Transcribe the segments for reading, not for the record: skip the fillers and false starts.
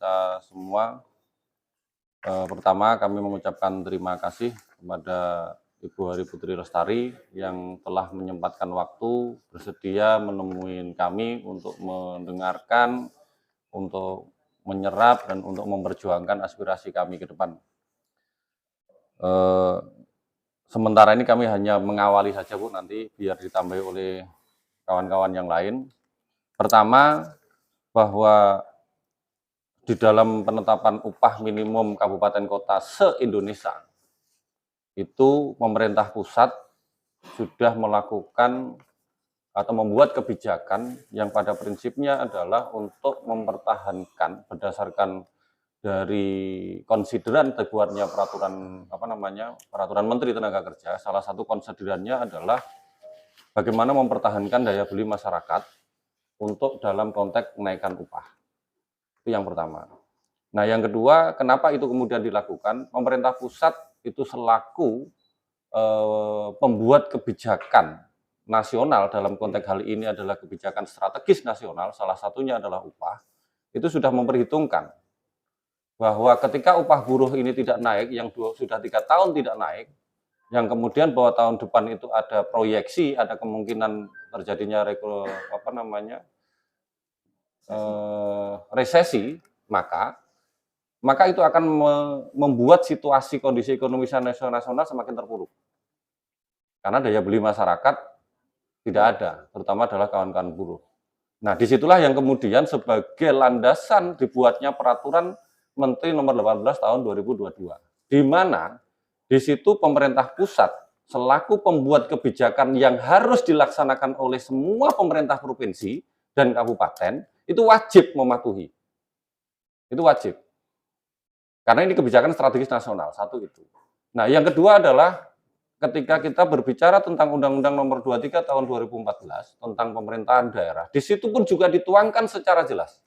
kita semua. Pertama kami mengucapkan terima kasih kepada Ibu Hari Putri Lestari yang telah menyempatkan waktu bersedia menemui kami untuk mendengarkan, untuk menyerap dan untuk memperjuangkan aspirasi kami ke depan. Sementara ini kami hanya mengawali saja Bu, nanti biar ditambahi oleh kawan-kawan yang lain. Pertama, bahwa di dalam penetapan upah minimum kabupaten kota se-Indonesia, itu pemerintah pusat sudah melakukan atau membuat kebijakan yang pada prinsipnya adalah untuk mempertahankan berdasarkan dari konsideran terbuatnya peraturan Menteri Tenaga Kerja. Salah satu konsiderannya adalah bagaimana mempertahankan daya beli masyarakat untuk dalam konteks kenaikan upah. Itu yang pertama. Nah, yang kedua, kenapa itu kemudian dilakukan? Pemerintah pusat itu selaku pembuat kebijakan nasional, dalam konteks hal ini adalah kebijakan strategis nasional, salah satunya adalah upah, itu sudah memperhitungkan bahwa ketika upah buruh ini tidak naik, yang sudah 3 tahun tidak naik, yang kemudian bahwa tahun depan itu ada proyeksi, ada kemungkinan terjadinya resesi, maka itu akan membuat situasi kondisi ekonomi nasional semakin terpuruk. Karena daya beli masyarakat tidak ada, terutama adalah kawan-kawan buruh. Nah, disitulah yang kemudian sebagai landasan dibuatnya peraturan Menteri Nomor 18 Tahun 2022, di mana di situ pemerintah pusat selaku pembuat kebijakan yang harus dilaksanakan oleh semua pemerintah provinsi dan kabupaten itu wajib mematuhi. Itu wajib. Karena ini kebijakan strategis nasional, satu itu. Nah, yang kedua adalah ketika kita berbicara tentang Undang-Undang Nomor 23 Tahun 2014 tentang pemerintahan daerah, di situ pun juga dituangkan secara jelas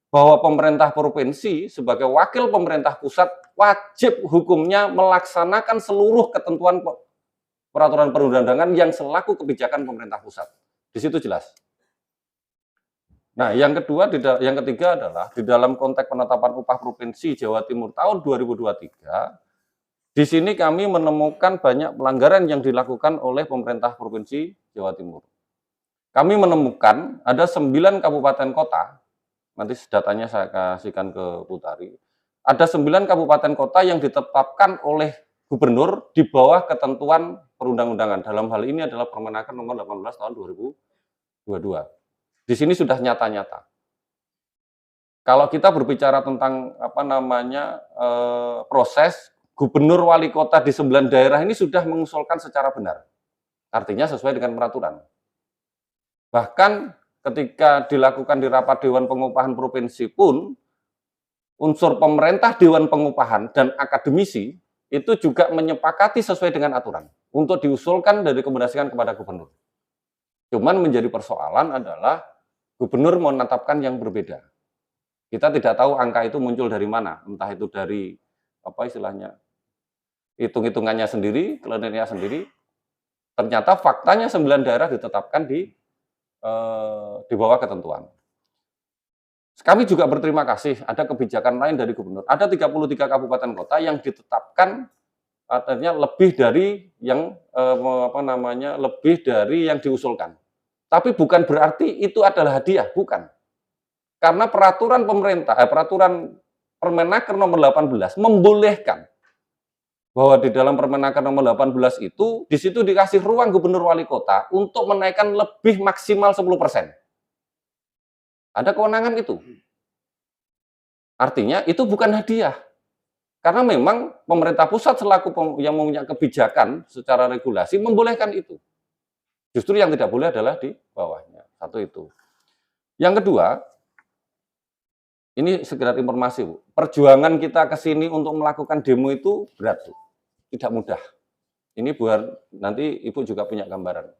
bahwa pemerintah provinsi sebagai wakil pemerintah pusat wajib hukumnya melaksanakan seluruh ketentuan peraturan perundang-undangan yang selaku kebijakan pemerintah pusat. Di situ jelas. Nah, yang ketiga adalah di dalam konteks penetapan upah provinsi Jawa Timur tahun 2023, di sini kami menemukan banyak pelanggaran yang dilakukan oleh pemerintah provinsi Jawa Timur. Kami menemukan ada 9 kabupaten kota. Nanti datanya saya kasihkan ke Putari. Ada 9 kabupaten kota yang ditetapkan oleh gubernur di bawah ketentuan perundang-undangan. Dalam hal ini adalah Permenaker Nomor 18 Tahun 2022. Di sini sudah nyata-nyata. Kalau kita berbicara tentang proses gubernur wali kota di 9 daerah ini sudah mengusulkan secara benar. Artinya sesuai dengan peraturan. Bahkan ketika dilakukan di rapat Dewan Pengupahan Provinsi pun, unsur pemerintah Dewan Pengupahan dan akademisi itu juga menyepakati sesuai dengan aturan untuk diusulkan dan direkomendasikan kepada gubernur. Cuman menjadi persoalan adalah gubernur menetapkan yang berbeda. Kita tidak tahu angka itu muncul dari mana, entah itu dari hitung-hitungannya sendiri, kliniknya sendiri. Ternyata faktanya 9 daerah ditetapkan di bawah ketentuan. Kami juga berterima kasih ada kebijakan lain dari gubernur. Ada 33 kabupaten kota yang ditetapkan artinya lebih dari yang diusulkan. Tapi bukan berarti itu adalah hadiah, bukan. Karena peraturan peraturan Permenaker Nomor 18 membolehkan bahwa di dalam Permenaker Nomor 18 itu, di situ dikasih ruang gubernur wali kota untuk menaikkan lebih maksimal 10%. Ada kewenangan itu. Artinya itu bukan hadiah. Karena memang pemerintah pusat selaku yang mempunyai kebijakan secara regulasi membolehkan itu. Justru yang tidak boleh adalah di bawahnya. Satu itu. Yang kedua, ini sekedar informasi, Bu. Perjuangan kita ke sini untuk melakukan demo itu berat, Bu. Tidak mudah. Ini buat nanti Ibu juga punya gambaran.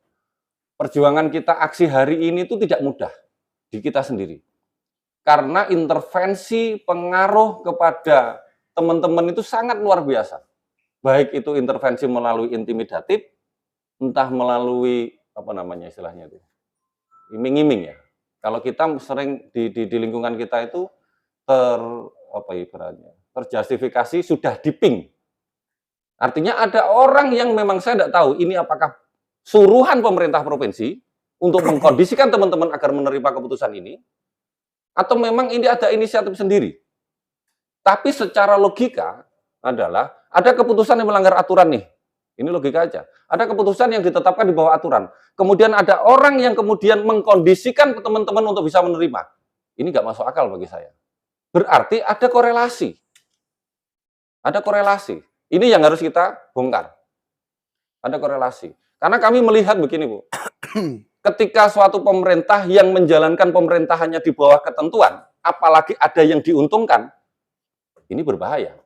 Perjuangan kita aksi hari ini itu tidak mudah di kita sendiri. Karena intervensi pengaruh kepada teman-teman itu sangat luar biasa. Baik itu intervensi melalui intimidatif, entah melalui iming-iming ya. Kalau kita sering di lingkungan kita itu terjustifikasi sudah diping. Artinya ada orang yang memang saya tidak tahu ini apakah suruhan pemerintah provinsi untuk mengkondisikan teman-teman agar menerima keputusan ini, atau memang ini ada inisiatif sendiri. Tapi secara logika adalah ada keputusan yang melanggar aturan nih. Ini logika aja. Ada keputusan yang ditetapkan di bawah aturan. Kemudian ada orang yang kemudian mengkondisikan teman-teman untuk bisa menerima. Ini nggak masuk akal bagi saya. Berarti ada korelasi. Ada korelasi. Ini yang harus kita bongkar. Ada korelasi. Karena kami melihat begini, Bu. Ketika suatu pemerintah yang menjalankan pemerintahannya di bawah ketentuan, apalagi ada yang diuntungkan, ini berbahaya.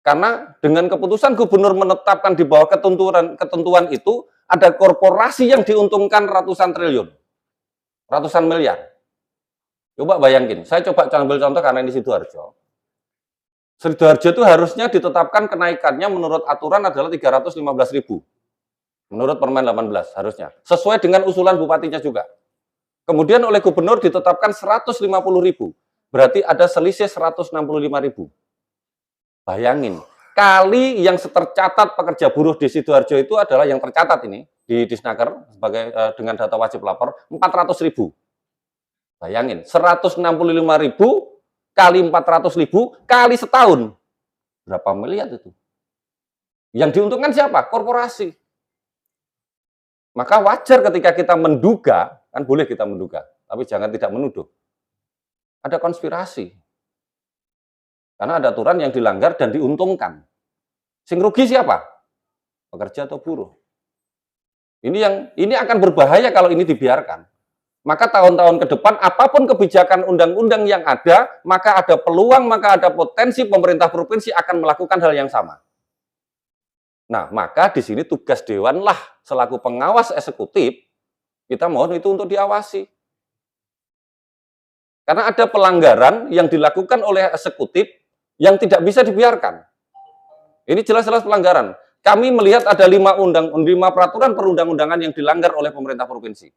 Karena dengan keputusan gubernur menetapkan di bawah ketentuan itu, ada korporasi yang diuntungkan ratusan triliun, ratusan miliar. Coba bayangin, saya coba ambil contoh karena ini Sidoarjo. Sidoarjo itu harusnya ditetapkan kenaikannya menurut aturan adalah 315.000. Menurut Permen 18 harusnya. Sesuai dengan usulan bupatinya juga. Kemudian oleh gubernur ditetapkan 150.000. Berarti ada selisih 165.000. Bayangin, kali yang tercatat pekerja buruh di Sidoarjo itu adalah yang tercatat ini di Disnaker sebagai dengan data wajib lapor 400.000. Bayangin, 165.000 kali 400.000 kali setahun. Berapa miliar itu? Yang diuntungkan siapa? Korporasi. Maka wajar ketika kita menduga, kan boleh kita menduga, tapi jangan tidak menuduh. Ada konspirasi. Karena ada aturan yang dilanggar dan diuntungkan. Sing rugi siapa? Pekerja atau buruh. Ini akan berbahaya kalau ini dibiarkan. Maka tahun-tahun ke depan, apapun kebijakan undang-undang yang ada, maka ada peluang, maka ada potensi pemerintah provinsi akan melakukan hal yang sama. Nah, maka di sini tugas Dewan lah selaku pengawas eksekutif, kita mohon itu untuk diawasi. Karena ada pelanggaran yang dilakukan oleh eksekutif yang tidak bisa dibiarkan. Ini jelas-jelas pelanggaran. Kami melihat ada 5 peraturan perundang-undangan yang dilanggar oleh pemerintah provinsi.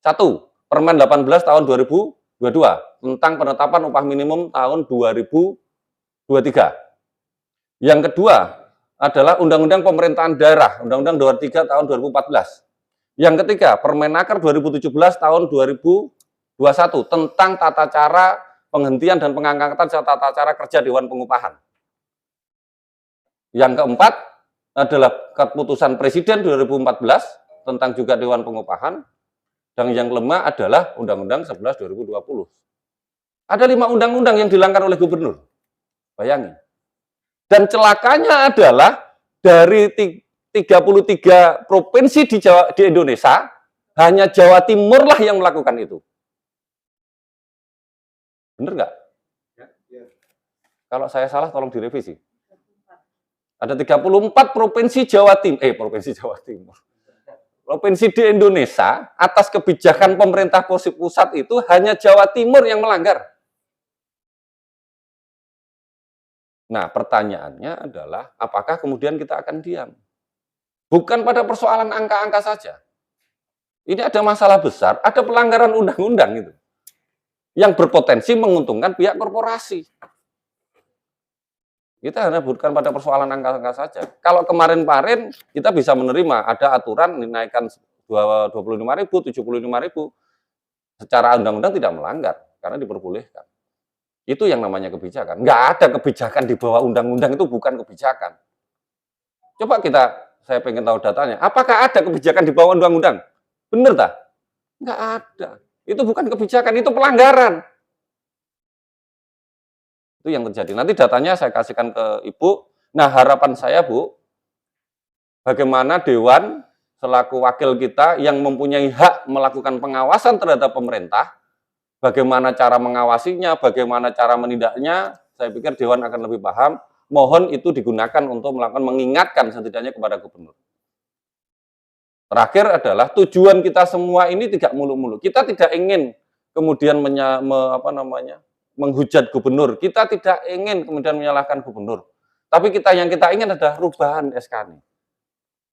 1, Permen 18 tahun 2022 tentang penetapan upah minimum tahun 2023. Yang kedua adalah Undang-Undang Pemerintahan Daerah, Undang-Undang 23 tahun 2014. Yang ketiga, Permenaker 2017 tahun 2021 tentang tata cara penghentian dan pengangkatan serta tata cara kerja Dewan Pengupahan. Yang keempat adalah keputusan Presiden 2014 tentang juga Dewan Pengupahan. Dan yang kelima adalah Undang-Undang 11 2020. Ada 5 undang-undang yang dilanggar oleh gubernur. Bayangin. Dan celakanya adalah dari 33 provinsi di Indonesia, hanya Jawa Timur lah yang melakukan itu. Benar nggak? Ya. Kalau saya salah tolong direvisi. Ada 34 provinsi Jawa Timur, provinsi di Indonesia atas kebijakan pemerintah pusat itu hanya Jawa Timur yang melanggar. Nah, pertanyaannya adalah apakah kemudian kita akan diam? Bukan pada persoalan angka-angka saja. Ini ada masalah besar, ada pelanggaran undang-undang itu yang berpotensi menguntungkan pihak korporasi. Kita hanya bukan pada persoalan angka-angka saja. Kalau kemarin-kemarin kita bisa menerima ada aturan dinaikkan 25.000, 75.000 secara undang-undang tidak melanggar karena diperbolehkan. Itu yang namanya kebijakan. Nggak ada kebijakan di bawah undang-undang, itu bukan kebijakan. Coba saya pengen tahu datanya. Apakah ada kebijakan di bawah undang-undang? Bener tak? Nggak ada. Itu bukan kebijakan, itu pelanggaran. Itu yang terjadi. Nanti datanya saya kasihkan ke Ibu. Nah, harapan saya, Bu, bagaimana Dewan selaku wakil kita yang mempunyai hak melakukan pengawasan terhadap pemerintah, bagaimana cara mengawasinya, bagaimana cara menindaknya, saya pikir Dewan akan lebih paham. Mohon itu digunakan untuk melakukan mengingatkan setidaknya kepada gubernur. Terakhir adalah tujuan kita semua ini tidak muluk-muluk. Kita tidak ingin kemudian menghujat gubernur. Kita tidak ingin kemudian menyalahkan gubernur. Tapi yang kita ingin adalah perubahan SK ini.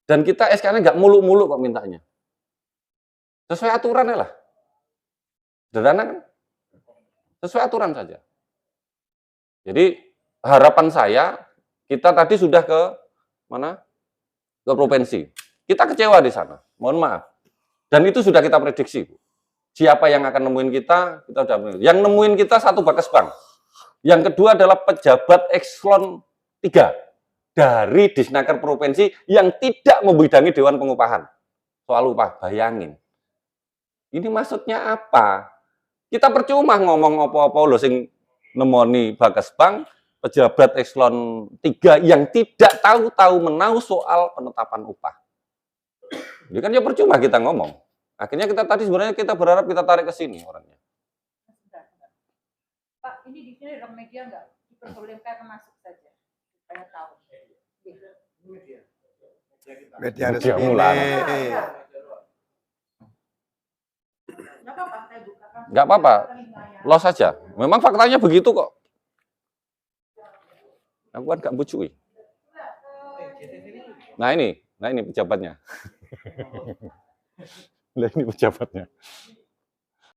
Dan kita SK ini nggak muluk-muluk kok mintanya. Sesuai aturan lah. Sederhana kan? sesuai aturan saja. Jadi harapan saya, kita tadi sudah ke mana? Ke provinsi. Kita kecewa di sana, mohon maaf. Dan itu sudah kita prediksi. Siapa yang akan nemuin kita sudah nemuin. Yang nemuin kita satu Bakesbang. Yang kedua adalah pejabat ekselon 3 dari Disnaker provinsi yang tidak membidangi Dewan Pengupahan. Soal upah, bayangin. Ini maksudnya apa? Kita percuma ngomong apa-apa loh sing nemoni Bakesbang, pejabat ekselon 3 yang tidak tahu menau soal penetapan upah. Jadi kan ya percuma kita ngomong. Akhirnya kita tadi sebenarnya kita berharap kita tarik ke sini orangnya. Pak, ini di sini ada media nggak? Diperbolehkan masuk saja supaya tahu. Media Media mulai. Nggak apa-apa, saya bukakan. Nggak apa-apa, los saja. Memang faktanya begitu kok. Aku kan nggak bucui. Nah ini pejabatnya. Nah ini pejabatnya.